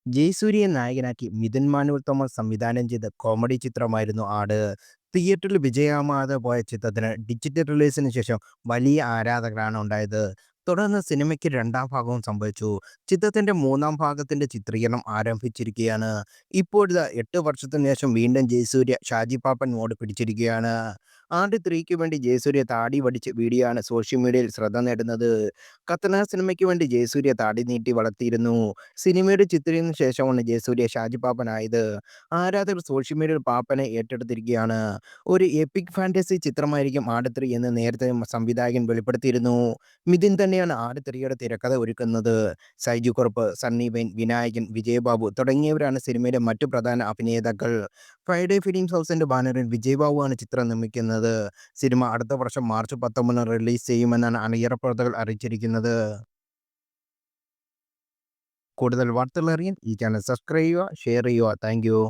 ജയസൂര്യയെ നായകനാക്കി Mithun manual Thomas സംവിധാനം ചെയ്ത കോമഡി ചിത്രമായിരുന്നു ആട്. തിയേറ്ററിൽ വിജയമാകാതെ പോയ ചിത്രത്തിന് ഡിജിറ്റൽ റിലീസിന് ശേഷം വലിയ ആരാധകരാണ് ഉണ്ടായത്. തുടർന്ന് സിനിമയ്ക്ക് രണ്ടാം ഭാഗവും സംഭവിച്ചു. ചിത്രത്തിന്റെ മൂന്നാം ഭാഗത്തിന്റെ ചിത്രീകരണം ആരംഭിച്ചിരിക്കുകയാണ്. ഇപ്പോഴിതാ 8 വർഷത്തിന് ശേഷം വീണ്ടും ജയസൂര്യ ഷാജി പാപ്പൻ മോഡ് പിടിച്ചിരിക്കുകയാണ്. ആട് 3ക്ക് വേണ്ടി ജയസൂര്യ താടി വടിച്ച് വീഡിയോ ആണ് സോഷ്യൽ മീഡിയയിൽ ശ്രദ്ധ നേടുന്നത്. ഖത്തനാർ സിനിമയ്ക്ക് വേണ്ടി ജയസൂര്യ താടി നീട്ടി വളർത്തിയിരുന്നു. സിനിമയുടെ ചിത്രീകരണത്തിന് ശേഷമാണ് ജയസൂര്യ ഷാജി പാപ്പനായത്. ആരാധകർ സോഷ്യൽ മീഡിയയിൽ പാപ്പനെ ഏറ്റെടുത്തിരിക്കുകയാണ്. ഒരു എപ്പിക് ഫാന്റസി ചിത്രമായിരിക്കും ആട് 3 എന്ന് നേരത്തെ സംവിധായകൻ വെളിപ്പെടുത്തിയിരുന്നു. മിഥുൻ തന്നെയാണ് ആട് 3യുടെ തിരക്കഥ ഒരുക്കുന്നത്. സൈജു കുറുപ്പ്, സണ്ണി വെയിൻ, വിനായകൻ, വിജയബാബു തുടങ്ങിയവരാണ് സിനിമയിലെ മറ്റു പ്രധാന അഭിനേതാക്കൾ. ഫ്രൈഡേ ഫിലിംസ് ഹൗസിന്റെ ബാനറിൽ വിജയബാബുവാണ് ചിത്രം നിർമ്മിക്കുന്നത്. സിനിമ അടുത്ത വർഷം മാർച്ച് 19 റിലീസ് ചെയ്യുമെന്നാണ് അണിയറ പ്രവർത്തകർ അറിയിച്ചിരിക്കുന്നത്. കൂടുതൽ വാർത്തകൾ അറിയാൻ ഈ ചാനൽ സബ്സ്ക്രൈബ് ചെയ്യുക, ഷെയർ ചെയ്യുക. Thank you.